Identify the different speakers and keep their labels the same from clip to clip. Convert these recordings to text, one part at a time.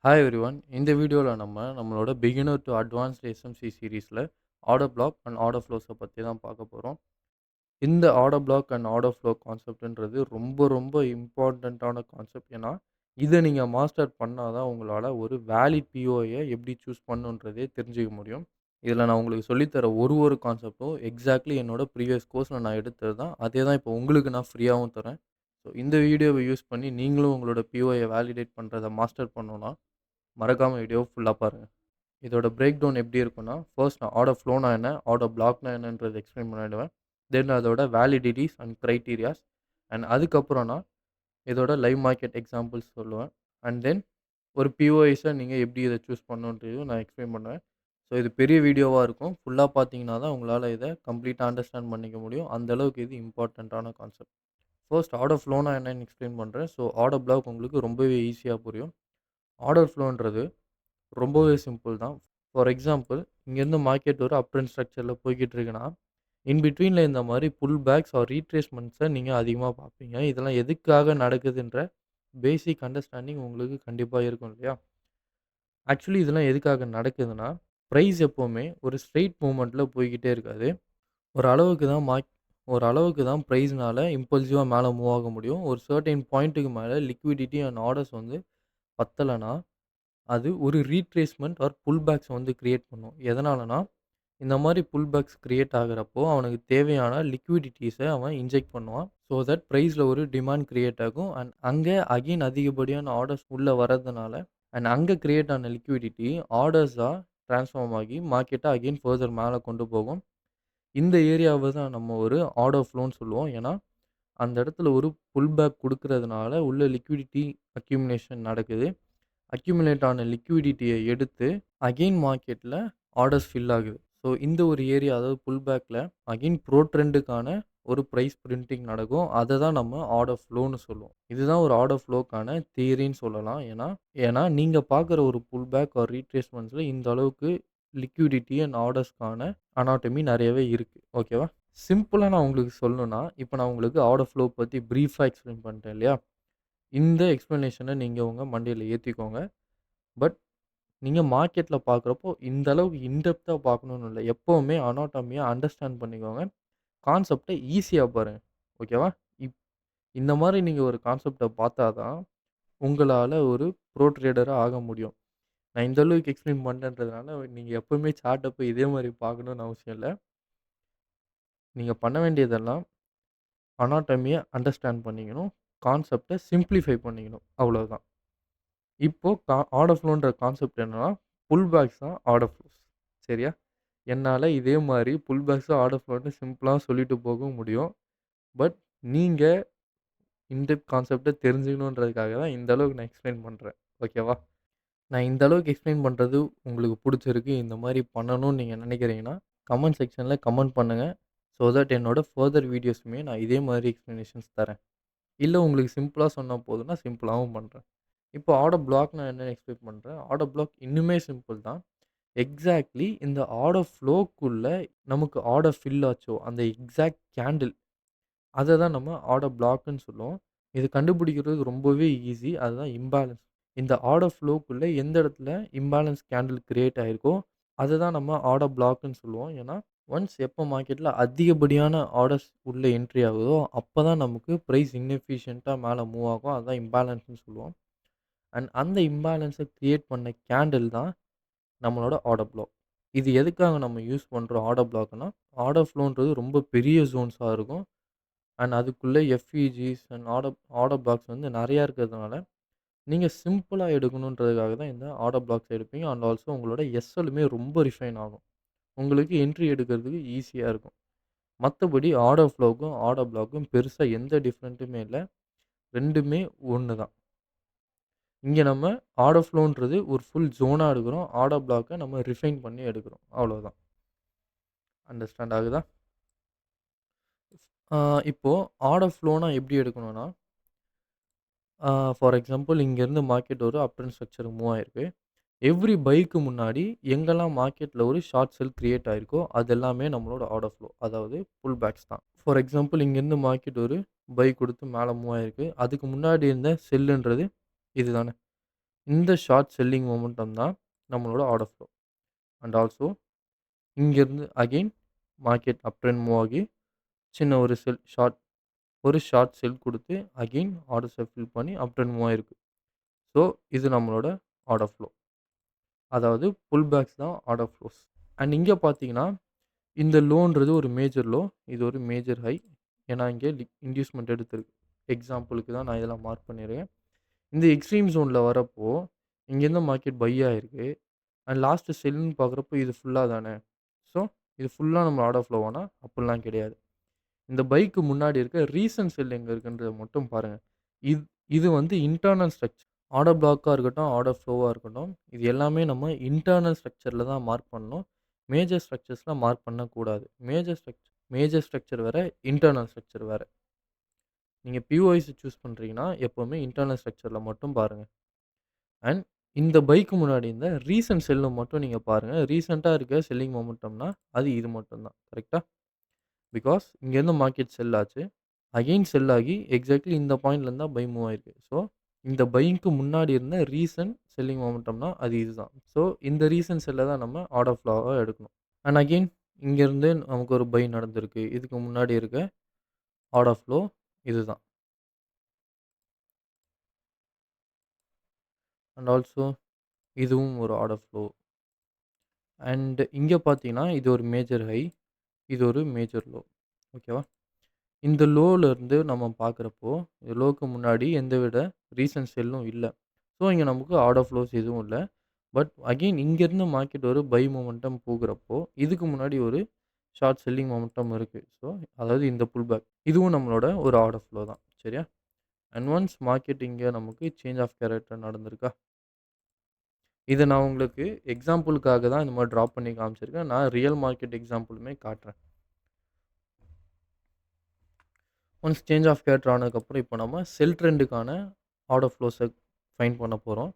Speaker 1: Hi everyone. இந்த வீடியோவில் நம்மளோட பிகினர் டு அட்வான்ஸ்ட் எஸ்எம்சி சீரீஸில் ஆர்டர் பிளாக் அண்ட் ஆர்டர் ஃப்ளோஸை பற்றி தான் பார்க்க போகிறோம். இந்த order block and order flow கான்செப்ட்ன்றது ரொம்ப ரொம்ப இம்பார்ட்டண்ட்டான கான்செப்ட். ஏன்னா இதை நீங்கள் மாஸ்டர் பண்ணால் தான் உங்களால் ஒரு வேலிட் பிஓயை எப்படி சூஸ் பண்ணுன்றதே தெரிஞ்சுக்க முடியும். இதில் நான் உங்களுக்கு சொல்லித்தர ஒரு கான்செப்ட்டும் எக்ஸாக்ட்லி என்னோட ப்ரீவியஸ் கோர்ஸில் நான் எடுத்தது தான். அதே தான் இப்போ உங்களுக்கு நான் ஃப்ரீயாகவும் தரேன். ஸோ இந்த வீடியோவை யூஸ் பண்ணி நீங்களும் உங்களோட பிஓயை வேலிடேட் பண்ணுறதை மாஸ்டர் பண்ணணும்னா மறக்காம வீடியோ ஃபுல்லா பாருங்க. இதோட பிரேக் டவுன் எப்படி இருக்குன்னா, ஃபர்ஸ்ட் நான் ஆர்டர் ஃப்ளோனா என்ன, ஆர்டர் பிளாக்னா என்னன்றது எக்ஸ்பிளைன் பண்ணிடுவேன். தென் அதோட வேலிடிட்டீஸ் அண்ட் கிரைட்டீரியாஸ் அண்ட் அதுக்கப்புறம் நான் இதோட லைவ் மார்க்கெட் எக்ஸாம்பிள்ஸ் சொல்லுவேன். அண்ட் தென் ஒரு பிஓஐஸை நீங்கள் எப்படி இதை சூஸ் பண்ணணுன்றதையும் நான் எக்ஸ்பிளைன் பண்ணுவேன். ஸோ இது பெரிய வீடியோவாக இருக்கும். ஃபுல்லாக பார்த்தீங்கன்னா தான் உங்களால் இதை கம்ப்ளீட்டாக அண்டர்ஸ்டாண்ட் பண்ணிக்க முடியும். அந்த அளவுக்கு இது இம்பார்ட்டண்ட்டான கான்செப்ட். ஃபர்ஸ்ட் ஆர்டர் ஃப்ளோனா என்னன்னு எக்ஸ்பிளைன் பண்ணுறேன். ஸோ ஆர்டர் பிளாக் உங்களுக்கு ரொம்பவே ஈஸியாக புரியும். ஆர்டர் ஃப்ளோன்றது ரொம்பவே சிம்பிள் தான். ஃபார் எக்ஸாம்பிள், இங்கேருந்து மார்க்கெட் ஒரு அப் ட்ரெண்ட் ஸ்ட்ரக்சர்ல போய்க்கிட்டு இருக்குன்னா, இன் பிட்வீன்ல இந்த மாரி புல் பேக்ஸ் ஆர் ரீட்ரேஸ்மெண்ட்ஸ நீங்க அதிகமா பார்ப்பீங்க. இதெல்லாம் எதுக்காக நடக்குதுன்ற பேசிக் அண்டர்ஸ்டாண்டிங் உங்களுக்கு கண்டிப்பா இருக்கும் இல்லையா? ஆக்சுவலி இதெல்லாம் எதுக்காக நடக்குதுன்னா, பிரைஸ் எப்பவுமே ஒரு ஸ்ட்ரெய்ட் மூவ்மெண்ட்ல போய்க்கிட்டே இருக்காது. ஒரு அளவுக்கு தான் ஒரு அளவுக்கு தான் பிரைஸ்னால இம்பல்சிவா மேல மூவ் ஆக முடியும். ஒரு சர்டைன் பாயிண்ட்டுக்கு மேல லிக்விடிட்டி அண்ட் ஆர்டர்ஸ் பத்தலனா அது ஒரு ரீட்ரேஸ்மென்ட் ஆர் புல் பேக்ஸ் கிரியேட் பண்ணும். எதனாலனா, இந்த மாரி புல் பேக்ஸ் கிரியேட் ஆகுறப்போ, அவனுக்கு தேவையான லிக்விடிட்டீஸ அவன் இன்ஜெக்ட் பண்ணுவான். ஸோ தட் பிரைஸ்ல ஒரு டிமாண்ட் கிரியேட் ஆகும். அண்ட் அங்க அகைன் அதிகப்படியான ஆர்டர்ஸ் உள்ள வரதுனால, அண்ட் அங்க கிரியேட் ஆன லிக்விடிட்டி ஆர்டர்ஸா ட்ரான்ஸ்ஃபார்ம் ஆகி மார்க்கெட்ட அகைன் ஃபர்தர் மேல கொண்டு போகும். இந்த ஏரியாவ தான் நம்ம ஒரு ஆர்டர் ஃப்ளோன்னு சொல்லுவோம். ஏன்னா, அந்த இடத்துல ஒரு புல் பேக் குடுக்குறதுனால உள்ள லிக்விடிட்டி அக்யூமுலேஷன் நடக்குது. அக்யூமுலேட் ஆன லிக்விடிட்டிய எடுத்து அகைன் மார்க்கெட்ல ஆர்டர்ஸ் ஃபில் ஆகுது. ஸோ இந்த ஒரு ஏரியா அதாவது புல் பேக்ல அகைன் ப்ரோ ட்ரெண்டுக்கான ஒரு பிரைஸ் பிரிண்டிங் நடக்கும். அத தான் நம்ம ஆர்டர் ஃப்ளோன்னு சொல்லுவோம். இதுதான் ஒரு ஆர்டர் ஃப்ளோக்கான தியரின்னு சொல்லலாம். ஏன்னா ஏன்னா நீங்க பார்க்குற ஒரு புல் பேக் ஆர் ரீட்ரேஸ்மெண்ட்ஸ்ல இந்த அளவுக்கு லிக்விடிட்டி அண்ட் ஆர்டர்ஸ்க்கான அனாட்டமி நெறையவே இருக்கு. ஓகேவா? சிம்பிளா நான் உங்களுக்கு சொல்லணும்னா, இப்ப நான் உங்களுக்கு ஆர்டர் ஃப்ளோ பத்தி பிரீஃபா எக்ஸ்பிளைன் பண்ணிட்டேன் இல்லையா? இந்த எக்ஸ்ப்ளனேஷன நீங்க உங்க மண்டையில ஏத்திக்கோங்க. பட் நீங்க மார்க்கெட்ல பார்க்குறப்போ, இந்த அளவுக்கு இன்டெப்த்தா பார்க்கணும்னு இல்ல. எப்பவுமே அனாட்டமிய அண்டர்ஸ்டாண்ட் பண்ணிக்கோங்க. கான்செப்ட்ட ஈஸியா பாருங்க. ஓகேவா? இப் இந்த மாரி நீங்க ஒரு கான்செப்ட்ட பார்த்தா தான், உங்களால ஒரு ப்ரோ ட்ரேடரா ஆக முடியும். நான் இந்த அளவுக்கு எக்ஸ்ப்ளைன் பண்றேன்றதுனால, நீங்க எப்பவுமே சார்ட்ட போய் இதே மாரி பார்க்கணும்னு அவசியம் இல்ல. நீங்க பண்ண வேண்டியதெல்லாம் அனாட்டமிய அண்டர்ஸ்டாண்ட் பண்ணிக்கணும். கான்செப்ட்ட சிம்ப்ளிஃபை பண்ணிக்கணும். அவ்வளவுதான். இப்போ ஆர்டர் ஃப்ளோன்ற கான்செப்ட் என்னன்னா, புல் பேக்ஸ் தான் ஆர்டர் ஃப்ளோஸ். சரியா? என்னால இதே மாரி புல் பேக்ஸும், ஆர்டர் ஃப்ளோன்னு சிம்பிளா சொல்லிட்டு போக முடியும். பட் நீங்க இன்டெப்த் கான்செப்ட்ட தெரிஞ்சுக்கணுன்றதுக்காக தான் இந்த அளவுக்கு நான் எக்ஸ்ப்ளைன் பண்றேன். ஓகேவா? நான் இந்த அளவுக்கு எக்ஸ்ப்ளைன் பண்றது உங்களுக்கு புடிச்சிருக்கு. இந்த மாரி பண்ணணும்னு நீங்க நினைக்கிறீங்கன்னா, கமெண்ட் செக்ஷன்ல கமெண்ட் பண்ணுங்க. ஸோ தட் என்னோட ஃபர்தர் வீடியோஸுமே நான் இதே மாரி எக்ஸ்ப்ளனேஷன்ஸ் தரேன். இல்ல உங்களுக்கு சிம்பிளா சொன்னா போதும்னா, சிம்பிளாவும் பண்றேன். இப்போ ஆர்டர் பிளாக் நான் என்னன்னு எக்ஸ்ப்ளைன் பண்றேன். ஆர்டர் பிளாக் இன்னுமே சிம்பிள் தான். எக்ஸாக்ட்லி இந்த ஆர்டர் ஃப்ளோக்குள்ள நமக்கு ஆர்டர் ஃபில் ஆச்சோ, அந்த எக்ஸாக்ட் கேண்டில் அத தான் நம்ம ஆர்டர் பிளாக்ன்னு சொல்லுவோம். இது கண்டுபிடிக்கிறது ரொம்பவே ஈஸி. அதுதான் இம்பேலன்ஸ். இந்த ஆர்டர் ஃப்ளோக்குள்ள எந்த இடத்துல இம்பேலன்ஸ் கேண்டில் கிரியேட் ஆயிருக்கோ, அத தான் நம்ம ஆர்டர் பிளாக்ன்னு சொல்லுவோம். ஏன்னா, ஒன்ஸ் எப்போ மார்க்கெட்ல அதிகப்படியான ஆர்டர்ஸ் உள்ள என்ட்ரி ஆகுதோ, அப்ப தான் நமக்கு பிரைஸ் இன்எஃபிஷியன்ட்டா மேல மூவ் ஆகும். அதான் இம்பேலன்ஸ்ன்னு சொல்லுவோம். அண்ட் அந்த இம்பேலன்ஸ கிரியேட் பண்ண கேண்டில் தான் நம்மளோட ஆர்டர் ப்ளாக். இது எதுக்காக நம்ம யூஸ் பண்றோம் ஆர்டர் ப்ளாக்னா, ஆர்டர் ஃப்ளோன்றது ரொம்ப பெரிய ஜோன்ஸா இருக்கும். அண்ட் அதுக்குள்ள எஃப்இஜிஸ் அண்ட் ஆர்டர் ஆர்டர் பிளாக்ஸ் நெறையா இருக்கிறதுனால, நீங்க சிம்பிளா எடுக்கணுன்றதுக்காக தான் இந்த ஆர்டர் பிளாக்ஸ் எடுப்பீங்க. அண்ட் ஆல்சோ உங்களோட எஸ்எல்லுமே ரொம்ப ரிஃபைன் ஆகும். உங்களுக்கு என்ட்ரி எடுக்கிறதுக்கு ஈஸியா இருக்கும். மத்தபடி ஆர்டர் ஃப்ளோவுக்கும், ஆர்டர் பிளாக்கும் பெருசா எந்த டிஃபரெண்ட்டுமே இல்ல. 2மே ஒண்ணு தான். இங்க நம்ம ஆர்டர் ஃப்ளோன்றது ஒரு ஃபுல் ஜோனா எடுக்குறோம். ஆர்டர் பிளாக்க நம்ம ரிஃபைன் பண்ணி எடுக்குறோம். அவ்வளோதான். அண்டர்ஸ்டாண்ட் ஆகுதா? ஆ இப்போ ஆர்டர் ஃப்ளோனா எப்படி எடுக்கணும்னா, ஃபார் எக்ஸாம்பிள் இங்கேருந்து மார்க்கெட் ஒரு அப் ட்ரெண்ட் ஸ்ட்ரக்சருக்கு மூவ் ஆயிருக்கு. எவ்ரி பைக்கு முன்னாடி எங்கெல்லாம் மார்க்கெட்ல ஒரு ஷார்ட் செல் கிரியேட் ஆயிருக்கோ, அது எல்லாமே நம்மளோட ஆர்டர் ஃப்ளோ. அதாவது புல் பேக்ஸ் தான். ஃபார் எக்ஸாம்பிள் இங்கேருந்து மார்க்கெட் ஒரு பை குடுத்து மேல மூவ் ஆயிருக்கு. அதுக்கு முன்னாடி இருந்த செல்லுன்றது இதுதானே. இந்த ஷார்ட் செல்லிங் மொமெண்டம் தான் நம்மளோட ஆர்டர் ஃப்ளோ. அண்ட் ஆல்சோ இங்கேருந்து அகைன் மார்க்கெட் அப் ட்ரெண்ட் மூவ் ஆகி சின்ன ஒரு ஷார்ட் செல் குடுத்து அகைன் ஆர்டர்ஸ ஃபில் பண்ணி அப் ட்ரெண்ட் மூவ் ஆயிருக்கு. ஸோ இது நம்மளோட ஆர்டர் ஃப்ளோ. அதாவது புல் பேக்ஸ் தான் ஆர்டர் ஃப்ளோஸ். அண்ட் இங்க பார்த்தீங்கன்னா, இந்த லோன்றது ஒரு மேஜர் லோ. இது ஒரு மேஜர் ஹை. ஏன்னா, இங்க இன்டியூஸ்மென்ட் எடுத்திருக்கு. எக்ஸாம்பிளுக்கு தான் நான் இதெல்லாம் மார்க் பண்ணியிருக்கேன். இந்த எக்ஸ்ட்ரீம் ஜோன்ல வரப்போ, இங்கேருந்து மார்க்கெட் பை ஆயிருக்கு. அண்ட் லாஸ்ட் செல்ன்னு பார்க்குறப்போ இது ஃபுல்லா தானே. ஸோ, இது ஃபுல்லா நம்ம ஆர்டர் ஃப்ளோவானா? அப்புட்லாம் கிடையாது. இந்த பைக்கு முன்னாடி இருக்க ரீசன்ட் செல் எங்க இருக்குன்றத மட்டும் பாருங்க. இது இது வந்து இன்டர்னல் ஸ்ட்ரக்சர். ஆர்டர் ப்ளாக்கா இருக்கட்டும், ஆர்டர் ஃப்ளோவா இருக்கட்டும், இது எல்லாமே நம்ம இன்டர்னல் ஸ்ட்ரக்சர்ல தான் மார்க் பண்ணணும். மேஜர் ஸ்ட்ரக்சர்ஸ்ல மார்க் பண்ணக்கூடாது. மேஜர் ஸ்ட்ரக்சர் வேற, இன்டர்னல் ஸ்ட்ரக்சர் வேற. நீங்க பிஓஐஸ் சூஸ் பண்றீங்கன்னா, எப்பவுமே இன்டர்னல் ஸ்ட்ரக்சர்ல மட்டும் பாருங்க. அண்ட் இந்த பைக்கு முன்னாடி இந்த ரீசன்ட் செல்ல மட்டும் நீங்க பாருங்க. ரீசென்ட்டா இருக்க செல்லிங் மொமெண்டம்னா, அது இது மட்டும் தான். கரெக்ட்டா? பிகாஸ் இங்கேருந்து மார்க்கெட் செல் ஆச்சு. அகைன் செல் ஆகி எக்ஸாக்ட்லி இந்த பாயிண்ட்லேருந்து தான் பை மூவ் ஆயிருக்கு. ஸோ, இந்த பைக்கு முன்னாடி இருந்த ரீசன்ட் செல்லிங் மொமெண்டம்னா அது இதுதான். ஸோ, இந்த ரீசன்ட் செல்ல தான் நம்ம ஆர்டர் ஃப்ளோவா எடுக்கணும். அண்ட் அகைன் இங்கேருந்து நமக்கு ஒரு பை நடந்திருக்கு. இதுக்கு முன்னாடி இருக்க ஆர்டர் ஃப்ளோ இதுதான். அண்ட் ஆல்சோ இதுவும் ஒரு ஆர்டர் ஃப்ளோ. அண்ட் இங்க பார்த்தீங்கன்னா, இது ஒரு மேஜர் ஹை. இது ஒரு மேஜர் லோ. ஓகேவா? இந்த லோலருந்து நம்ம பார்க்குறப்போ, லோக்கு முன்னாடி எந்தவித ரீசன்ட் செல்லும் இல்ல. ஸோ, இங்க நமக்கு ஆர்டர் ஃப்ளோஸ் எதுவும் இல்ல. பட் அகைன் இங்கேருந்து மார்க்கெட் ஒரு பை மொமெண்டம் போகுறப்போ, இதுக்கு முன்னாடி ஒரு ஷார்ட் செல்லிங் மொமெண்டம் இருக்கு. ஸோ, அதாவது இந்த புல் பேக். இதுவும் நம்மளோட ஒரு ஆர்டர் ஃப்ளோ தான். சரியா? அண்ட் ஒன்ஸ் மார்க்கெட் இங்க நமக்கு சேஞ்ச் ஆஃப் கேரக்டர் நடந்திருக்கா? இத நான் உங்களுக்கு எக்ஸாம்பிளுக்காக தான் இந்த மாரி ட்ரா பண்ணி காமிச்சிருக்கேன். நான் ரியல் மார்க்கெட் எக்ஸாம்பிளுமே காட்டுறேன். ஒன்ஸ் சேஞ்ச் ஆஃப் கேரக்டர் ஆனதுக்கப்புறம், இப்போ நம்ம செல் ட்ரெண்டுக்கான ஆர்டர் ஃப்ளோஸ ஃபைண்ட் பண்ண போறோம்.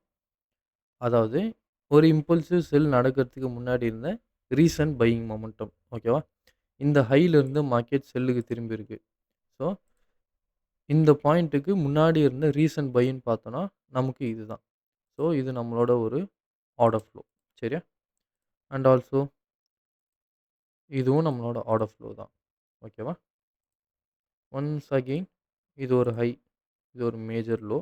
Speaker 1: அதாவது ஒரு இம்பல்சிவ் செல் நடக்கிறதுக்கு முன்னாடி இருந்த ரீசன்ட் பையிங் மொமெண்டம். ஓகேவா? இந்த ஹைலருந்து மார்க்கெட் செல்லுக்கு திரும்பியிருக்கு. ஸோ, இந்த பாயிண்ட்டுக்கு முன்னாடி இருந்த ரீசன்ட் பைன்னு பார்த்தோம்னா, நமக்கு இதுதான். ஸோ, இது நம்மளோட ஒரு ஆர்டர் ஃப்ளோ. சரியா? அண்ட் ஆல்சோ இதுவும் நம்மளோட ஆர்டர் ஃப்ளோ தான். ஓகேவா? ஒன்ஸ் அகைன் இது ஒரு ஹை. இது ஒரு மேஜர் லோ.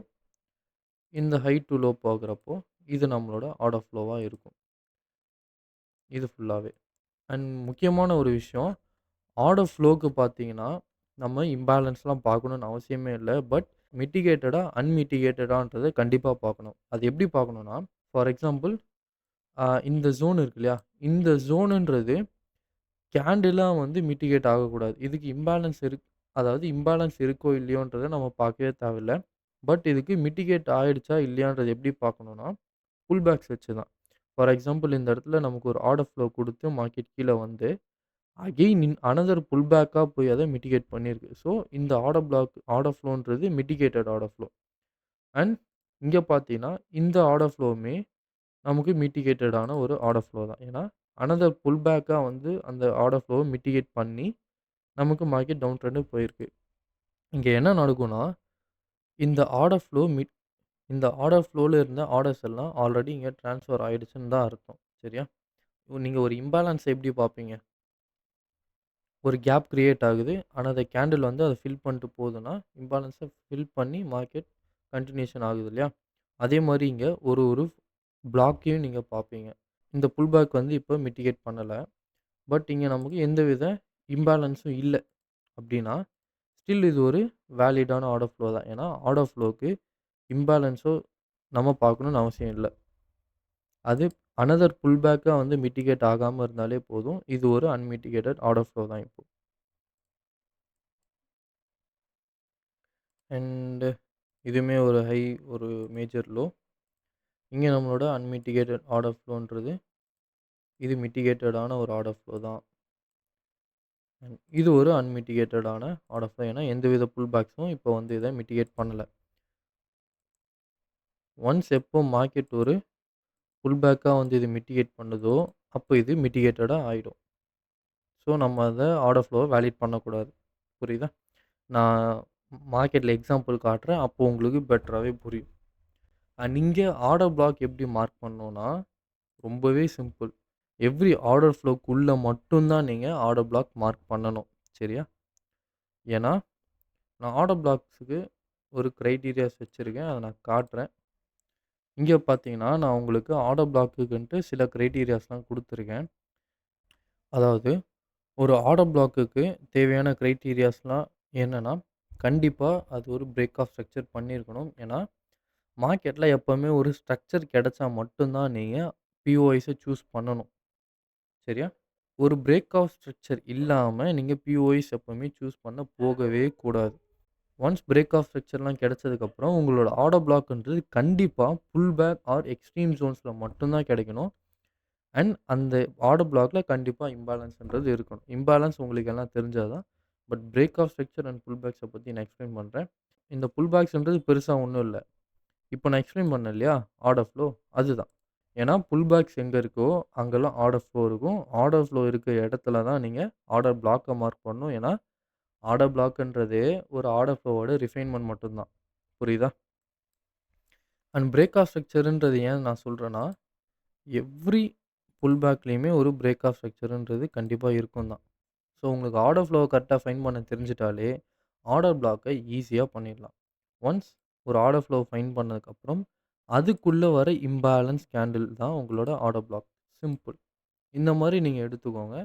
Speaker 1: இந்த ஹை டூ லோ போகுறப்போ, இது நம்மளோட ஆர்டர் ஃப்ளோவா இருக்கும். இது ஃபுல்லாவே. அண்ட் முக்கியமான ஒரு விஷயம், ஆர்டர் ஃப்ளோக்கு பார்த்தீங்கன்னா, நம்ம இம்பேலன்ஸ்லாம் பார்க்கணும்னு அவசியமே இல்ல. பட் மிட்டிகேட்டடா, அன்மிட்டிகேட்டடான்றத கண்டிப்பா பார்க்கணும். அது எப்படி பார்க்கணும்னா, ஃபார் எக்ஸாம்பிள் இந்த ஜோன் இருக்கு இல்லையா? இந்த ஜோனுன்றது கேண்டிலா வந்து மிட்டிகேட் ஆகக்கூடாது. இதுக்கு அதாவது இம்பேலன்ஸ் இருக்கோ இல்லையோன்றத நம்ம பார்க்கவே தேவையில்ல. பட் இதுக்கு மிட்டிகேட் ஆயிடுச்சா இல்லையான்றத எப்படி பார்க்கணும்னா, புல் பேக்ஸ் வச்சு தான். ஃபார் எக்ஸாம்பிள் இந்த இடத்துல நமக்கு ஒரு ஆர்டர் ஃப்ளோ குடுத்து மார்க்கெட் கீழ வந்து, அகைன் அனதர் புல் பேக்கா போய் அத மிட்டிகேட் பண்ணியிருக்கு. ஸோ, இந்த ஆர்டர் ஃப்ளோன்றது மிட்டிகேட்டட் ஆர்டர் ஃப்ளோ. அண்ட் இங்க பார்த்தீங்கன்னா, இந்த ஆர்டர் ஃப்ளோவுமே நமக்கு மிட்டிகேட்டடான ஒரு ஆர்டர் ஃப்ளோ தான். ஏன்னா, அனதர் புல் பேக்கா வந்து அந்த ஆர்டர் ஃப்ளோவ மிட்டிகேட் பண்ணி, நமக்கு மார்க்கெட் டவுன் ட்ரெண்டுக்கு போயிருக்கு. இங்க என்ன நடக்கும்னா, இந்த ஆர்டர் ஃப்ளோ இந்த ஆர்டர் ஃப்ளோல இருந்த ஆர்டர்ஸ் எல்லாம் ஆல்ரெடி இங்க ட்ரான்ஸ்ஃபர் ஆயிடுச்சுன்னு தான் அர்த்தம். சரியா? நீங்க ஒரு இம்பேலன்ஸ எப்படி பார்ப்பீங்க? ஒரு கேப் கிரியேட் ஆகுது. ஆனா, அந்த கேண்டில் வந்து அத ஃபில் பண்ணிட்டு போகுதுன்னா, இம்பேலன்ஸ ஃபில் பண்ணி மார்க்கெட் கன்டினியூஷன் ஆகுது இல்லையா? அதே மாரி இங்க ஒரு ஒரு பிளாக்கையும் நீங்க பார்ப்பீங்க. இந்த புல் பேக் வந்து இப்ப மிட்டிகேட் பண்ணல. பட் இங்க நமக்கு எந்தவித இம்பேலன்ஸும் இல்ல அப்டின்னா, ஸ்டில் இது ஒரு வேலிடான ஆர்டர் ஃப்ளோ தான். ஏன்னா, ஆர்டர் ஃப்ளோக்கு இம்பேலன்ஸோ நம்ம பார்க்கணும்னு அவசியம் இல்ல. அது அனதர் புல் பேக்கா வந்து மிட்டிகேட் ஆகாம இருந்தாலே போதும். இது ஒரு அன்மிட்டிகேட்டட் ஆர்டர் ஃப்ளோ தான் இப்போ. அண்ட் இதுவுமே ஒரு ஹை, ஒரு மேஜர் லோ. இங்க நம்மளோட அன்மிட்டிகேட்டட் ஆர்டர் ஃப்ளோன்றது, இது மிட்டிகேட்டடான ஒரு ஆர்டர் ஃப்ளோ தான். இது ஒரு அன்மிட்டிகேட்டடான ஆர்டர் ஃப்ளோ. ஏன்னா, எந்தவித புல் பேக்ஸும் இப்போ வந்து இத மிட்டிகேட் பண்ணல. ஒன்ஸ் எப்போ மார்க்கெட் ஒரு புல் பேக்கா வந்து இது மிட்டிகேட் பண்ணுதோ, அப்போ இது மிட்டிகேட்டடா ஆயிடும். ஸோ, நம்ம அத ஆர்டர் ஃப்ளோவ வேலிட் பண்ணக்கூடாது. புரியுதா? நான் மார்க்கெட்ல எக்ஸாம்பிள் காட்டுறேன். அப்போ உங்களுக்கு பெட்டராவே புரியும். அண்ட் இங்க ஆர்டர் பிளாக் எப்படி மார்க் பண்ணணும்னா, ரொம்பவே சிம்பிள். எவ்ரி ஆர்டர் ஃப்ளோக்குள்ள மட்டும் தான் நீங்க ஆர்டர் பிளாக் மார்க் பண்ணணும். சரியா? ஏன்னா, நான் ஆர்டர் பிளாக்ஸுக்கு ஒரு கிரைட்டீரியாஸ் வச்சிருக்கேன். அத நான் காட்டுறேன். இங்க பார்த்தீங்கன்னா, நான் உங்களுக்கு ஆர்டர் பிளாக்குக்குன்ட்டு சில கிரைட்டீரியாஸ்லாம் குடுத்துருக்கேன். அதாவது ஒரு ஆர்டர் பிளாக்குக்கு தேவையான கிரைட்டீரியாஸ்லாம் என்னன்னா, கண்டிப்பா அது ஒரு பிரேக் ஆஃப் ஸ்ட்ரக்சர் பண்ணியிருக்கணும். ஏன்னா, மார்க்கெட்ல எப்பவுமே ஒரு ஸ்ட்ரக்சர் கிடைச்சா மட்டும் தான் நீங்க பிஓஐஸ சூஸ் பண்ணணும். சரியா? ஒரு பிரேக் ஆஃப் ஸ்ட்ரக்சர் இல்லாம நீங்க பிஓஐஸ் எப்பவுமே சூஸ் பண்ண போகவே கூடாது. ஒன்ஸ் பிரேக் ஆஃப் ஸ்ட்ரக்சர்லாம் கிடைச்சதுக்கப்புறம், உங்களோட ஆர்டர் பிளாக்ன்றது கண்டிப்பா புல் பேக் ஆர் எக்ஸ்ட்ரீம் ஜோன்ஸ்ல மட்டும் தான் கிடைக்கணும். அண்ட் அந்த ஆர்டர் பிளாக்ல கண்டிப்பா இம்பேலன்ஸ்ன்றது இருக்கணும். இம்பேலன்ஸ் உங்களுக்கு எல்லாம் தெரிஞ்சது தான். But break of structure and pull backs பத்தி நான் எக்ஸ்பிளைன் பண்றேன். இந்த புல் பேக்ஸ்ன்றது பெருசா ஒண்ணும் இல்ல. இப்ப நான் எக்ஸ்பிளைன் பண்ணேன் இல்லையா? ஆர்டர் ஃப்ளோ அதுதான். ஏன்னா புல் பேக்ஸ் எங்க இருக்கோ, அங்கெல்லாம் ஆர்டர் ஃப்ளோ இருக்கும். ஆர்டர் ஃப்ளோ இருக்க இடத்துல தான் நீங்க ஆர்டர் பிளாக்க மார்க் பண்ணணும். ஏன்னா, ஆர்டர் பிளாக்ன்றதே ஒரு ஆர்டர் ஃப்ளோவோட ரிஃபைன்மென்ட் மட்டும் தான். புரியுதா? அண்ட் பிரேக் ஆஃப் ஸ்ட்ரக்சர்ன்றது ஏன் நான் சொல்றேன்னா, எவ்ரி புல் பேக்லயுமே ஒரு பிரேக் ஆஃப் ஸ்ட்ரக்சர்ன்றது கண்டிப்பா இருக்கும் தான். ஸோ, உங்களுக்கு ஆர்டர் ஃப்ளோவ கரெக்ட்டா ஃபைண்ட் பண்ண தெரிஞ்சுட்டாலே, ஆர்டர் பிளாக்க ஈஸியா பண்ணிடலாம். ஒன்ஸ் ஒரு ஆர்டர் ஃப்ளோவ ஃபைண்ட் பண்ணதுக்கப்புறம், அதுக்குள்ள வர இம்பேலன்ஸ் கேண்டில் தான் உங்களோட ஆர்டர் பிளாக். சிம்பிள். இந்த மாரி நீங்க எடுத்துக்கோங்க.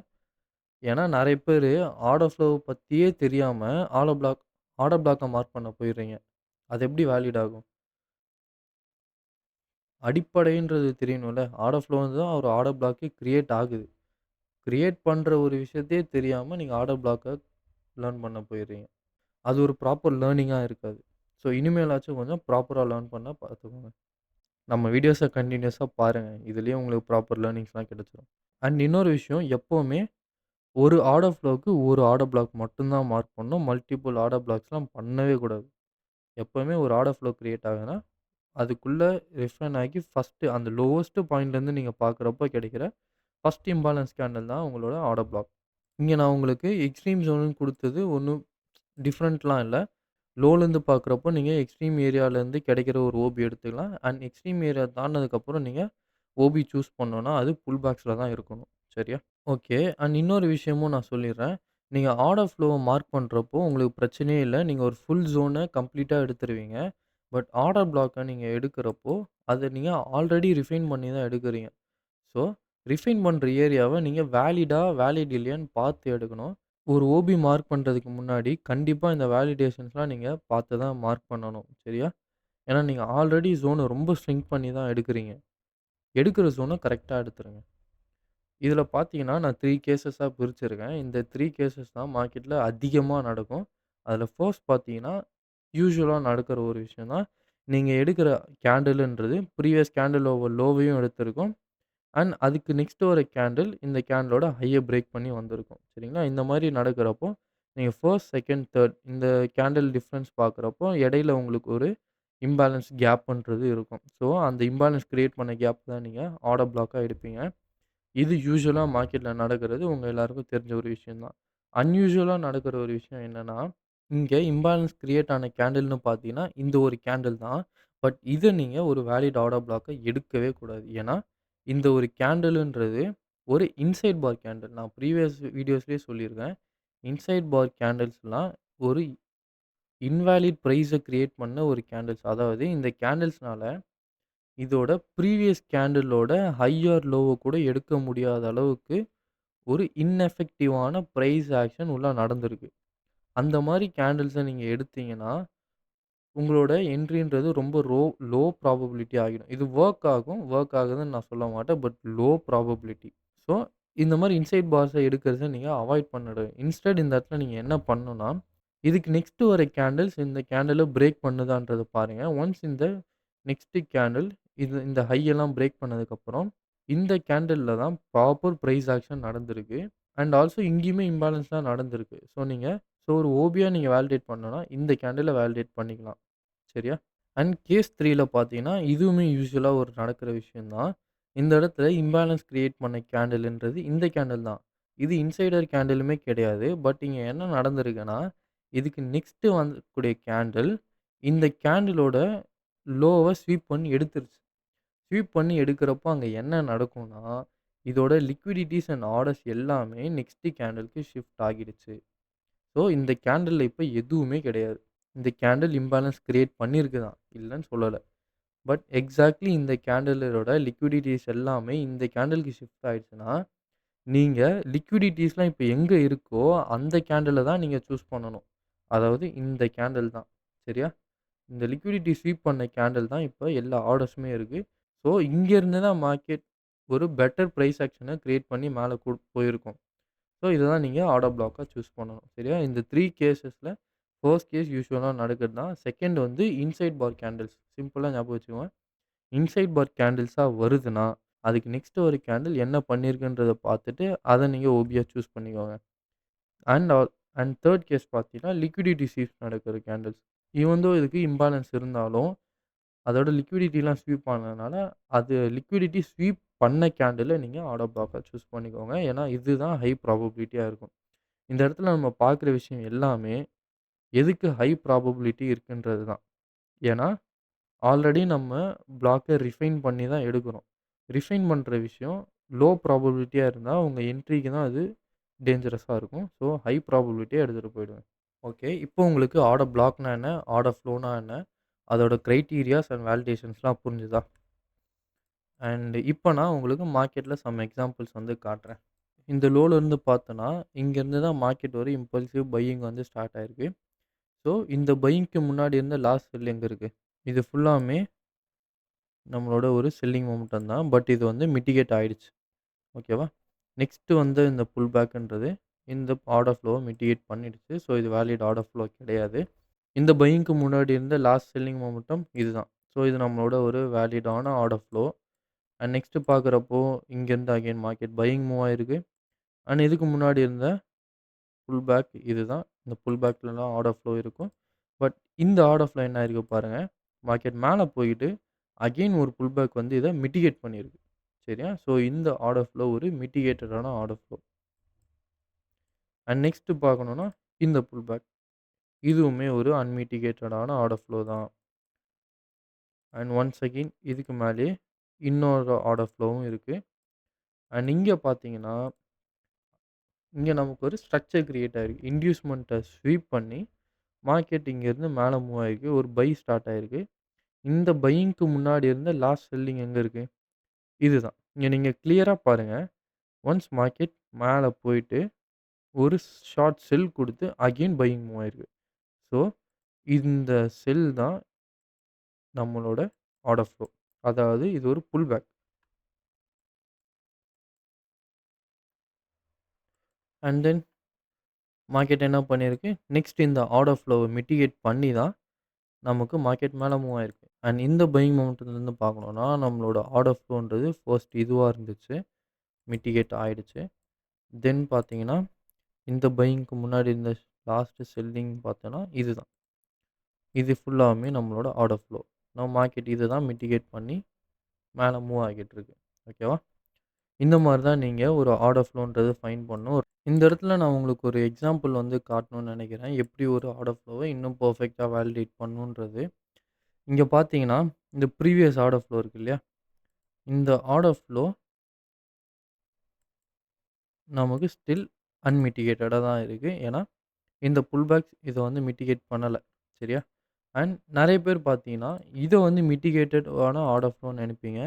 Speaker 1: ஏன்னா நெறைய பேரு ஆர்டர் ஃப்ளோவ பத்தியே தெரியாம ஆர்டர் பிளாக்க மார்க் பண்ண போயிடுறீங்க. அது எப்படி வேலிட் ஆகும்? அடிப்படைன்றது தெரியணும்ல. ஆர்டர் ஃப்ளோன்னு தான் ஒரு ஆர்டர் பிளாக்கே கிரியேட் ஆகுது. கிரியேட் பண்ற ஒரு விஷயத்தையே தெரியாம நீங்க ஆர்டர் பிளாக்க லேர்ன் பண்ண போயிடுறீங்க. அது ஒரு ப்ராப்பர் லேர்னிங்கா இருக்காது. ஸோ இனிமேலாச்சும் கொஞ்சம் ப்ராப்பரா லேர்ன் பண்ண பார்த்துக்கோங்க. நம்ம வீடியோஸ கன்டினியூஸா பாருங்க. இதுலயே உங்களுக்கு ப்ராப்பர் லேர்னிங்ஸ்லாம் கிடைச்சிரும். அண்ட் இன்னொரு விஷயம் எப்பவுமே ஒரு ஆர்டர் ஃப்ளோவுக்கு ஒரு ஆர்டர் பிளாக் மட்டும் தான் மார்க் பண்ணணும். மல்டிபிள் ஆர்டர் பிளாக்ஸ்லாம் பண்ணவே கூடாது. எப்பவுமே ஒரு ஆர்டர் ஃப்ளோ கிரியேட் ஆகுதுன்னா, அதுக்குள்ள ரிஃபைன் ஆகி ஃபர்ஸ்ட்டு அந்த லோவஸ்ட் பாயிண்ட்லேருந்து நீங்க பார்க்குறப்போ கிடைக்கிற ஃபர்ஸ்ட் இம்பேலன்ஸ் கேண்டில் தான் உங்களோட ஆர்டர் பிளாக். இங்க நான் உங்களுக்கு எக்ஸ்ட்ரீம் ஜோனுன்னு குடுத்தது ஒண்ணும் டிஃபரெண்ட்லாம் இல்ல. லோலேருந்து பார்க்குறப்போ நீங்க எக்ஸ்ட்ரீம் ஏரியாலேருந்து கிடைக்கிற ஒரு ஓபி எடுத்துக்கலாம். அண்ட் எக்ஸ்ட்ரீம் ஏரியா தாண்டுனதுக்கப்புறம் நீங்க ஓபி சூஸ் பண்ணோம்னா, அது புல் பேக்ஸ்ல தான் இருக்கணும். சரியா? ஓகே. அண்ட் இன்னொரு விஷயமும் நான் சொல்லிர்றேன். நீங்க ஆர்டர் ஃப்ளோவ மார்க் பண்றப்போ உங்களுக்கு பிரச்சனையே இல்ல. நீங்க ஒரு ஃபுல் ஜோன கம்ப்ளீட்டா எடுத்துருவீங்க. பட் ஆர்டர் பிளாக்க நீங்க எடுக்கிறப்போ, அத நீங்க ஆல்ரெடி ரிஃபைன் பண்ணி தான் எடுக்கிறீங்க. ஸோ, ரிஃபைன் பண்ற ஏரியாவ நீங்க வேலிட் இல்லையான்னு பார்த்து எடுக்கணும். ஒரு ஓபி மார்க் பண்றதுக்கு முன்னாடி கண்டிப்பா இந்த வேலிடேஷன்ஸ்லாம் நீங்க பார்த்து தான் மார்க் பண்ணணும். சரியா? ஏன்னா நீங்க ஆல்ரெடி ஜோன ரொம்ப ஷ்ரிங்க் பண்ணி தான் எடுக்கிறீங்க. எடுக்கிற ஜோன கரெக்ட்டா எடுத்துருங்க. இதில பார்த்தீங்கன்னா, நான் 3 கேஸஸா பிரிச்சிருக்கேன். இந்த 3 கேஸஸ் தான் மார்க்கெட்ல அதிகமா நடக்கும். அதில ஃபர்ஸ்ட் பார்த்தீங்கன்னா, யூசுவலா நடக்கிற ஒரு விஷயம் தான். நீங்க எடுக்கிற கேண்டில்ன்றது ப்ரீவியஸ் கேண்டிலோட லோவையும் எடுத்திருக்கும். அண்ட் அதுக்கு நெக்ஸ்ட் வர கேண்டில் இந்த கேண்டிலோட ஹைய பிரேக் பண்ணி வந்திருக்கும். சரிங்களா? இந்த மாரி நடக்கிறப்போ, நீங்க ஃபர்ஸ்ட், செகண்ட், தேர்ட் இந்த கேண்டில் டிஃபரன்ஸ் பார்க்குறப்போ, இடையில உங்களுக்கு ஒரு இம்பேலன்ஸ் கேப்ன்றது இருக்கும். ஸோ, அந்த இம்பேலன்ஸ் கிரியேட் பண்ண கேப் தான் நீங்க ஆர்டர் பிளாக்கா எடுப்பீங்க. இது யூசுவலா மார்க்கெட்ல நடக்கிறது உங்க எல்லாருக்கும் தெரிஞ்ச ஒரு விஷயம் தான். அன்யூசுவலா நடக்கிற ஒரு விஷயம் என்னன்னா, இங்க இம்பேலன்ஸ் கிரியேட் ஆன கேண்டில்னு பார்த்தீங்கன்னா, இந்த ஒரு கேண்டில் தான். பட் இத நீங்க ஒரு வேலிட் ஆர்டர் பிளாக்கா எடுக்கவே கூடாது. ஏன்னா, இந்த ஒரு கேண்டில்ன்றது ஒரு இன்சைட் பார் கேண்டில். நான் ப்ரீவியஸ் வீடியோஸ்லயே சொல்லியிருக்கேன். இன்சைட் பார் கேண்டில்ஸ்லாம் ஒரு இன்வாலிட் பிரைஸ கிரியேட் பண்ண ஒரு கேண்டில்ஸ். அதாவது இந்த கேண்டில்ஸ்னால இதோட ப்ரீவியஸ் கேண்டிலோட ஹை ஆர் லோவ கூட எடுக்க முடியாத அளவுக்கு ஒரு இன்எஃபெக்டிவான பிரைஸ் ஆக்ஷன் உள்ள நடந்திருக்கு. அந்த மாரி கேண்டில்ஸ நீங்க எடுத்தீங்கன்னா, உங்களோட என்ட்ரின்றது ரொம்ப லோ ப்ராபபிலிட்டி ஆகிடும். இது வொர்க் ஆகும். வொர்க் ஆகுதுன்னு நான் சொல்ல மாட்டேன். But low probability. ஸோ, இந்த மாரி இன்சைட் பார்ஸ எடுக்கிறத நீங்க அவாய்ட் பண்ணிடுங்க. இன்ஸ்டெட் இந்த இடத்துல நீங்க என்ன பண்ணணும்னா, இதுக்கு நெக்ஸ்ட் வர கேண்டில்ஸ் இந்த கேண்டில பிரேக் பண்ணுதான்றத பாருங்க. ஒன்ஸ் இந்த நெக்ஸ்ட் கேண்டில் இந்த ஹை எல்லாம் பிரேக் பண்ணதுக்கப்புறம், இந்த கேண்டில்ல தான் ப்ராப்பர் பிரைஸ் ஆக்ஷன் நடந்திருக்கு. அண்ட் ஆல்சோ இங்கேயுமே இம்பேலன்ஸ் தான் நடந்திருக்கு. ஒரு ஓபியா நீங்க வேலிடேட் பண்ணணும்னா, இந்த கேண்டில வேலிடேட் பண்ணிக்கலாம். சரியா? அண்ட் கேஸ் 3ல பார்த்தீங்கன்னா, இதுவுமே யூசுவலா ஒரு நடக்கிற விஷயம் தான். இந்த இடத்துல இம்பேலன்ஸ் கிரியேட் பண்ண கேண்டில்ன்றது இந்த கேண்டில் தான். இது இன்சைடர் கேண்டிலுமே கிடையாது. பட் இங்க என்ன நடந்திருக்குன்னா, இதுக்கு நெக்ஸ்ட் வரக்கூடிய கேண்டில் இந்த கேண்டிலோட லோவ ஸ்வீப் பண்ணி எடுத்துருச்சு. ஸ்வீப் பண்ணி எடுக்கிறப்போ அங்க என்ன நடக்கும்னா, இதோட லிக்விடிட்டீஸ் அண்ட் ஆர்டர்ஸ் எல்லாமே நெக்ஸ்ட் கேண்டில்க்கு ஷிஃப்ட் ஆகிடுச்சு. ஸோ இந்த கேண்டில்ல இப்ப எதுவுமே கிடையாது. இந்த கேண்டில் இம்பேலன்ஸ் கிரியேட் பண்ணியிருக்கு தான், இல்லன்னு சொல்லல. பட் எக்ஸாக்ட்லி இந்த கேண்டிலோட லிக்விடிட்டீஸ் எல்லாமே இந்த கேண்டில்க்கு ஷிஃப்ட் ஆயிடுச்சுன்னா, நீங்க லிக்விடிட்டீஸ்லாம் இப்ப எங்க இருக்கோ, அந்த கேண்டில தான் நீங்க சூஸ் பண்ணணும். அதாவது இந்த கேண்டில் தான். சரியா? இந்த லிக்விடிட்டி ஸ்வீப் பண்ண கேண்டில் தான் இப்ப எல்லா ஆர்டர்ஸுமே இருக்கு. ஸோ இங்கேருந்து தான் மார்க்கெட் ஒரு பெட்டர் பிரைஸ் ஆக்ஷன கிரியேட் பண்ணி மேல போயிருக்கும். ஸோ இத தான் நீங்க ஆர்டர் ப்ளாக்கா சூஸ் பண்ணணும். சரியா? இந்த 3 கேஸஸ்ல ஃபர்ஸ்ட் கேஸ் யூசுவலா நடக்குறது தான். செகண்ட் வந்து இன்சைட் பார் கேண்டில்ஸ். சிம்பிளா ஞாபகம் வச்சுக்கோங்க. இன்சைட் பார் கேண்டில்ஸா வருதுன்னா, அதுக்கு நெக்ஸ்ட் ஒரு கேண்டில் என்ன பண்ணியிருக்குன்றத பார்த்துட்டு, அத நீங்க ஓபியா சூஸ் பண்ணிக்கோங்க. அண்ட் ஆல் அண்ட் 3 கேஸ் பார்த்தீங்கன்னா, லிக்விடிட்டி ஸ்வீப் நடக்கிற கேண்டில்ஸ். ஈவன் தோ இதுக்கு இம்பேலன்ஸ் இருந்தாலும், அதோட லிக்விடிட்டிலாம் ஸ்வீப் ஆனதுனால, அது லிக்விடிட்டி ஸ்வீப் பண்ண கேண்டில நீங்க ஆர்டர் ப்ளாக்கா சூஸ் பண்ணிக்கோங்க. ஏன்னா, இதுதான் ஹை ப்ராபபிலிட்டியா இருக்கும். இந்த இடத்துல நம்ம பார்க்குற விஷயம் எல்லாமே, எதுக்கு ஹை ப்ராபபிலிட்டி இருக்குன்றது தான். ஏன்னா, ஆல்ரெடி நம்ம பிளாக்க ரிஃபைன் பண்ணி தான் எடுக்கிறோம். ரிஃபைன் பண்ற விஷயம் லோ ப்ராபபிலிட்டியா இருந்தா, உங்க என்ட்ரிக்கு தான் அது டேஞ்சரஸா இருக்கும். ஸோ, ஹை ப்ராபபிலிட்டியா எடுத்துட்டு போயிடுங்க. ஓகே. இப்போ உங்களுக்கு ஆர்டர் பிளாக்னா என்ன? ஆர்டர் ஃப்ளோனா என்ன? அதோட கிரைட்டீரியாஸ் அண்ட் வேலிடேஷன்ஸ்லாம் புரிஞ்சுதா? அண்ட் இப்போ நான் உங்களுக்கு மார்க்கெட்ல சம் எக்ஸாம்பிள்ஸ் வந்து காட்டுறேன். இந்த லோல இருந்து பார்த்தோன்னா, இங்கேருந்து தான் மார்க்கெட் ஒரு இம்பல்சிவ் பையிங் வந்து ஸ்டார்ட் ஆயிருக்கு. ஸோ, இந்த பையிங்க்கு முன்னாடி இருந்த லாஸ்ட் செல் எங்க இருக்கு? இது ஃபுல்லாமே நம்மளோட ஒரு செல்லிங் மொமெண்டம் தான். பட் இது வந்து மிட்டிகேட் ஆயிடுச்சு. ஓகேவா? நெக்ஸ்ட் வந்து இந்த புல் பேக்ன்றது இந்த ஆர்டர் ஃப்ளோவ மிட்டிகேட் பண்ணிடுச்சு. ஸோ, இது வேலிட் ஆர்டர் ஃப்ளோ கிடையாது. இந்த பையிங்க்கு முன்னாடி இருந்த லாஸ்ட் செல்லிங் மொமெண்டம் இதுதான். ஸோ, இது நம்மளோட ஒரு வேலிடான ஆர்டர் ஃப்ளோ. அண்ட் நெக்ஸ்ட் பார்க்குறப்போ இங்கேருந்து அகைன் மார்க்கெட் பையிங் மூவ் ஆயிருக்கு. அண்ட் இதுக்கு முன்னாடி இருந்த புல் பேக் இதுதான். இந்த புல் பேக்லலாம் ஆர்டர் ஃப்ளோ இருக்கும். பட் இந்த ஆர்டர் ஃப்ளோ என்ன ஆயிருக்கு பாருங்க. மார்க்கெட் மேல போயிட்டு அகைன் ஒரு புல் பேக் வந்து இத மிட்டிகேட் பண்ணியிருக்கு. சரியா? ஸோ இந்த ஆர்டர் ஃப்ளோ ஒரு மிட்டிகேட்டடான ஆர்டர் ஃப்ளோ. அண்ட் நெக்ஸ்ட் பார்க்கணும்னா இந்த புல் பேக். இதுவுமே ஒரு அன்மிட்டிகேட்டடான ஆர்டர் ஃப்ளோ தான். அண்ட் ஒன்ஸ் அகைன் இதுக்கு மேலயே இன்னொரு ஆர்டர் ஃப்ளோவும் இருக்கு. அண்ட் இங்க பார்த்தீங்கன்னா, இங்க நமக்கு ஒரு ஸ்ட்ரக்சர் கிரியேட் ஆயிருக்கு. இன்டியூஸ்மென்ட்ட ஸ்வீப் பண்ணி மார்க்கெட் இங்கேருந்து மேல மூவ் ஆயிருக்கு. ஒரு பை ஸ்டார்ட் ஆயிருக்கு. இந்த பையிங்க்கு முன்னாடி இருந்த லாஸ்ட் செல்லிங் எங்க இருக்கு? இதுதான். இங்க நீங்க கிளியரா பாருங்க. ஒன்ஸ் மார்க்கெட் மேல போயிட்டு ஒரு ஷார்ட் செல் குடுத்து அகைன் பையிங் மூவ் ஆயிருக்கு. ஸோ, இந்த செல் தான் நம்மளோட ஆர்டர் ஃப்ளோ. அதாவது இது ஒரு pull back. And then market என்ன பண்ணியிருக்கு? நெக்ஸ்ட் இந்த ஆர்டர் ஃப்ளோவ மிட்டிகேட் பண்ணி தான் நமக்கு மார்க்கெட் மேல மூவ் ஆயிருக்கு. அண்ட் இந்த பையிங் மொமெண்ட்டத்துலருந்து பார்க்கணும்னா, நம்மளோட ஆர்டர் ஃப்ளோன்றது ஃபர்ஸ்ட் இதுவா இருந்துச்சு. மிட்டிகேட் ஆயிடுச்சு. தென் பார்த்தீங்கன்னா, இந்த பையிங்க்கு முன்னாடி இருந்த லாஸ்ட் செல்லிங் பார்த்தோன்னா, இதுதான். இது ஃபுல்லாவுமே நம்மளோட ஆர்டர் ஃப்ளோ. நம்ம மார்க்கெட் இத தான் மிட்டிகேட் பண்ணி மேல மூவ் ஆகிட்டு இருக்கு. ஓகேவா? இந்த மாரி தான் நீங்க ஒரு ஆர்டர் ஃப்ளோன்றது ஃபைண்ட் பண்ணணும். இந்த இடத்துல நான் உங்களுக்கு ஒரு எக்ஸாம்பிள் வந்து காட்டணும்னு நெனைக்கிறேன். எப்படி ஒரு ஆர்டர் ஃப்ளோவ இன்னும் பெர்ஃபெக்ட்டா வேலிடேட் பண்ணணுன்றது. இங்க பார்த்தீங்கன்னா, இந்த ப்ரீவியஸ் ஆர்டர் ஃப்ளோ இருக்கு இல்லையா? இந்த ஆர்டர் ஃப்ளோ நமக்கு ஸ்டில் அன்மிட்டிகேட்டடா தான் இருக்கு. ஏன்னா, இந்த புல் பேக்ஸ் இத வந்து மிட்டிகேட் பண்ணல. சரியா? அண்ட் நெறைய பேர் பார்த்தீங்கன்னா, இத வந்து மிட்டிகேட்டட் ஆன ஆர்டர் ஃப்ளோன்னு நெனைப்பீங்க.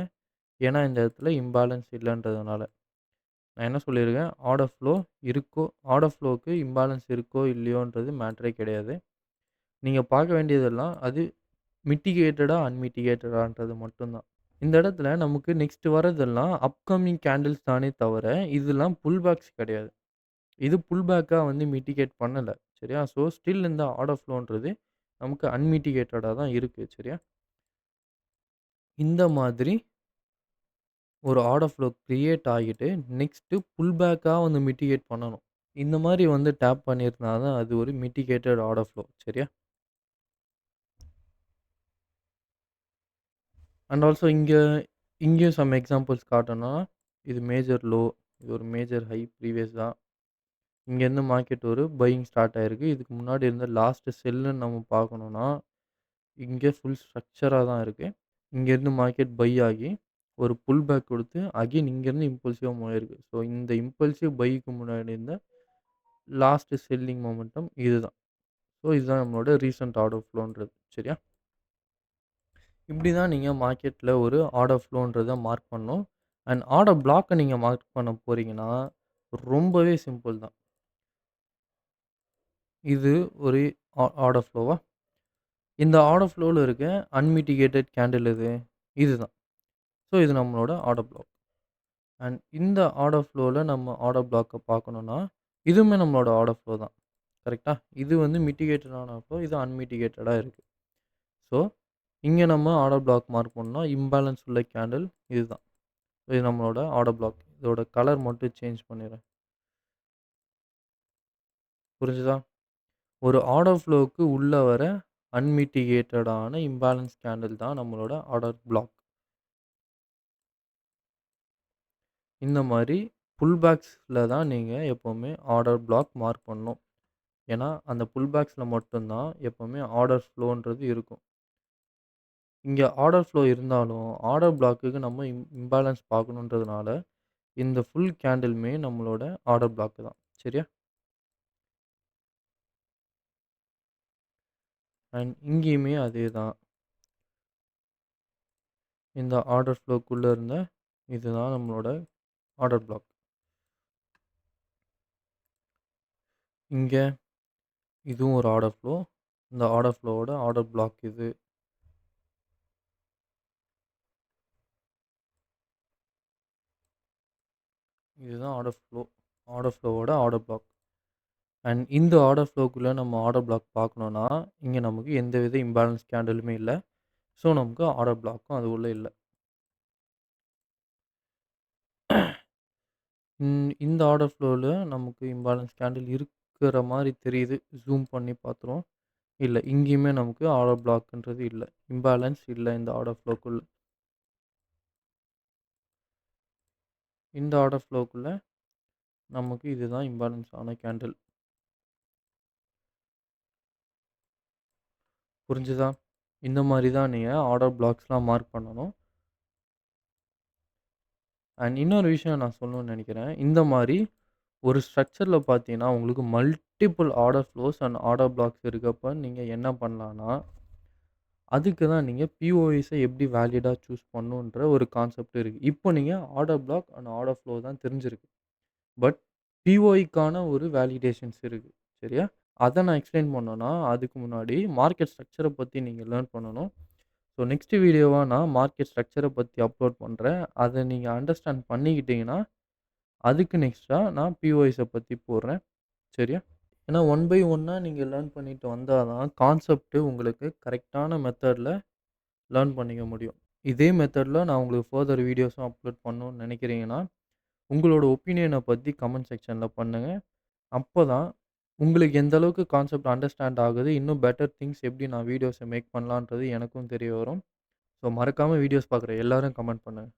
Speaker 1: ஏன்னா, இந்த இடத்துல இம்பேலன்ஸ் இல்லன்றதுனால. நான் என்ன சொல்லியிருக்கேன், ஆர்டர் ஃப்ளோ இருக்கோ ஆர்டர் ஃப்ளோவுக்கு இம்பேலன்ஸ் இருக்கோ இல்லையோன்றது மேட்டரே கிடையாது. நீங்க பார்க்க வேண்டியதெல்லாம் அது மிட்டிகேட்டடா, அன்மிட்டிகேட்டடான்றது மட்டும் தான். இந்த இடத்துல நமக்கு நெக்ஸ்ட் வரதெல்லாம் அப்கமிங் கேண்டில்ஸ் தானே தவிர, இதெல்லாம் புல் பேக்ஸ் கிடையாது. இது புல் பேக்கா வந்து மிட்டிகேட் பண்ணல. சரியா? ஸோ, ஸ்டில் இந்த ஆர்டர் ஃப்ளோன்றது நமக்கு அன்மிட்டிகேட்டடா தான் இருக்கு. சரியா? இந்த மாதிரி ஒரு ஆர்டர் ஃப்ளோ கிரியேட் ஆகிட்டு, நெக்ஸ்ட்டு புல் பேக்கா வந்து மிட்டிகேட் பண்ணணும். இந்த மாரி வந்து டேப் பண்ணியிருந்தா தான் அது ஒரு மிட்டிகேட்டட் ஆர்டர் ஃப்ளோ. சரியா? அண்ட் ஆல்சோ இங்கேயும் சம் எக்ஸாம்பிள்ஸ் காட்டணும்னா, இது மேஜர் லோ, இது ஒரு மேஜர் ஹை ப்ரீவியஸா. இங்கேருந்து மார்க்கெட் ஒரு பையிங் ஸ்டார்ட் ஆயிருக்கு. இதுக்கு முன்னாடி இருந்த லாஸ்ட் செல்லுன்னு நம்ம பார்க்கணும்னா, இங்க ஃபுல் ஸ்ட்ரக்சரா தான் இருக்கு. இங்கேருந்து மார்க்கெட் பை ஆகி, ஒரு புல் பேக் குடுத்து, அகைன் இங்கேருந்து இம்பல்சிவா மூவ் ஆயிருக்கு. ஸோ, இந்த இம்பல்சிவ் பைக்கு முன்னாடி இருந்த லாஸ்ட் செல்லிங் மொமெண்டம் இதுதான். ஸோ, இதுதான் நம்மளோட ரீசென்ட் ஆர்டர் ஃப்ளோன்றது. சரியா? இப்படி தான் நீங்க மார்க்கெட்ல ஒரு ஆர்டர் ஃப்ளோன்றத மார்க் பண்ணணும். அண்ட் ஆர்டர் பிளாக்க நீங்க மார்க் பண்ண போறீங்கன்னா, ரொம்பவே சிம்பிள் தான். இது ஒரு ஆர்டர் ஃப்ளோவா? இந்த ஆர்டர் ஃப்ளோல இருக்க அன்மிட்டிகேட்டட் கேண்டில் எது? இதுதான். ஸோ, இது நம்மளோட ஆர்டர் ப்ளாக். அண்ட் இந்த ஆர்டர் ஃப்ளோல நம்ம ஆர்டர் பிளாக்க பார்க்கணும்னா, இதுவுமே நம்மளோட ஆர்டர் ஃப்ளோ தான். கரெக்ட்டா? இது வந்து மிட்டிகேட்டடான ஃப்ளோ. இது அன்மிட்டிகேட்டடா இருக்கு. ஸோ, இங்க நம்ம ஆர்டர் பிளாக் மார்க் பண்ணோம்னா, இம்பேலன்ஸ் உள்ள கேண்டில் இதுதான். இது நம்மளோட ஆர்டர் பிளாக். இதோட கலர் மட்டும் சேஞ்ச் பண்ணிறேன். புரிஞ்சுதா? ஒரு ஆர்டர் ஃப்ளோவுக்கு உள்ள வர அன்மிட்டிகேட்டடான இம்பேலன்ஸ் கேண்டில் தான் நம்மளோட ஆர்டர் பிளாக். இந்த மாரி புல் பேக்ஸ்ல தான் நீங்க எப்பவுமே ஆர்டர் பிளாக் மார்க் பண்ணணும். ஏன்னா, அந்த புல் பேக்ஸ்ல மட்டும் தான் எப்பவுமே ஆர்டர் ஃப்ளோன்றது இருக்கும். இங்க ஆர்டர் ஃப்ளோ இருந்தாலும், ஆர்டர் பிளாக்குக்கு நம்ம இம்பேலன்ஸ் பார்க்கணுன்றதுனால, இந்த ஃபுல் கேண்டிலுமே நம்மளோட ஆர்டர் பிளாக் தான். சரியா? அண்ட் இங்கேயுமே அதே தான். இந்த ஆர்டர் ஃப்ளோக்குள்ள இருந்த இதுதான் நம்மளோட ஆர்டர் பிளாக். இங்க இதுவும் ஒரு ஆர்டர் ஃப்ளோ. இந்த ஆர்டர் ஃப்ளோவோட ஆர்டர் பிளாக் இது. இதுதான் ஆர்டர் ஃப்ளோ. ஆர்டர் ஃப்ளோவோட ஆர்டர் பிளாக். அண்ட் இந்த ஆர்டர் ஃப்ளோக்குள்ள நம்ம ஆர்டர் பிளாக் பார்க்கணும்னா, இங்க நமக்கு எந்தவித இம்பேலன்ஸ் கேண்டிலுமே இல்ல. ஸோ, நமக்கு ஆர்டர் பிளாக்கும் அது உள்ள இல்ல. இந்த ஆர்டர் ஃப்ளோல நமக்கு இம்பேலன்ஸ் கேண்டில் இருக்கிற மாரி தெரியுது. ஜூம் பண்ணி பார்த்துருவோம். இல்ல, இங்கேயுமே நமக்கு ஆர்டர் பிளாக்ன்றது இல்ல. இம்பேலன்ஸ் இல்ல இந்த ஆர்டர் ஃப்ளோக்குள்ள. இந்த ஆர்டர் ஃப்ளோக்குள்ள நமக்கு இதுதான் இம்பேலன்ஸ் ஆன கேண்டில். புரிஞ்சுதா? இந்த மாரி தான் நீங்க ஆர்டர் பிளாக்ஸ்லாம் மார்க் பண்ணணும். அண்ட் இன்னொரு விஷயம் நான் சொல்லணும்னு நெனைக்கிறேன். இந்த மாரி ஒரு ஸ்ட்ரக்சர்ல பார்த்தீங்கன்னா, உங்களுக்கு multiple order flows and order blocks இருக்கப்ப நீங்க என்ன பண்ணலான்னா, அதுக்கு தான் நீங்க பிஓஎஸ எப்படி வேலிடா சூஸ் பண்ணணுன்ற ஒரு கான்செப்ட் இருக்கு. இப்போ நீங்க order block and order flow தான் தெரிஞ்சிருக்கு. பட் பிஓஐக்கான ஒரு வேலிடேஷன்ஸ் இருக்கு. சரியா? அத நான் எக்ஸ்ப்ளைன் பண்ணணும்னா, அதுக்கு முன்னாடி மார்க்கெட் ஸ்ட்ரக்சர பத்தி நீங்க லேர்ன் பண்ணணும். ஸோ நெக்ஸ்ட் வீடியோவா நான் மார்க்கெட் ஸ்ட்ரக்சர பத்தி அப்லோட் பண்றேன். அத நீங்க அண்டர்ஸ்டாண்ட் பண்ணிக்கிட்டீங்கன்னா, அதுக்கு நெக்ஸ்ட்டா நான் பிஓஎஸ பத்தி போடுறேன். சரியா? ஏன்னா ஒன் பை ஒன்னா நீங்க லேர்ன் பண்ணிட்டு வந்தா தான் கான்செப்ட் உங்களுக்கு கரெக்ட்டான மெத்தட்ல லேர்ன் பண்ணிக்க முடியும். இதே மெத்தட்ல நான் உங்களுக்கு ஃபர்தர் வீடியோஸும் அப்லோட் பண்ணணும்னு நெனைக்கிறீங்கன்னா, உங்களோட ஒப்பீனியன பத்தி கமெண்ட் செக்ஷன்ல பண்ணுங்க. அப்பதான் உங்களுக்கு எந்த அளவுக்கு கான்செப்ட் அண்டர்ஸ்டாண்ட் ஆகுது, இன்னும் பெட்டர் திங்ஸ் எப்படி நான் வீடியோஸ மேக் பண்ணலான்றது எனக்கும் தெரிய வரும். ஸோ மறக்காம வீடியோஸ் பார்க்குற எல்லாரும் கமெண்ட் பண்ணுங்க.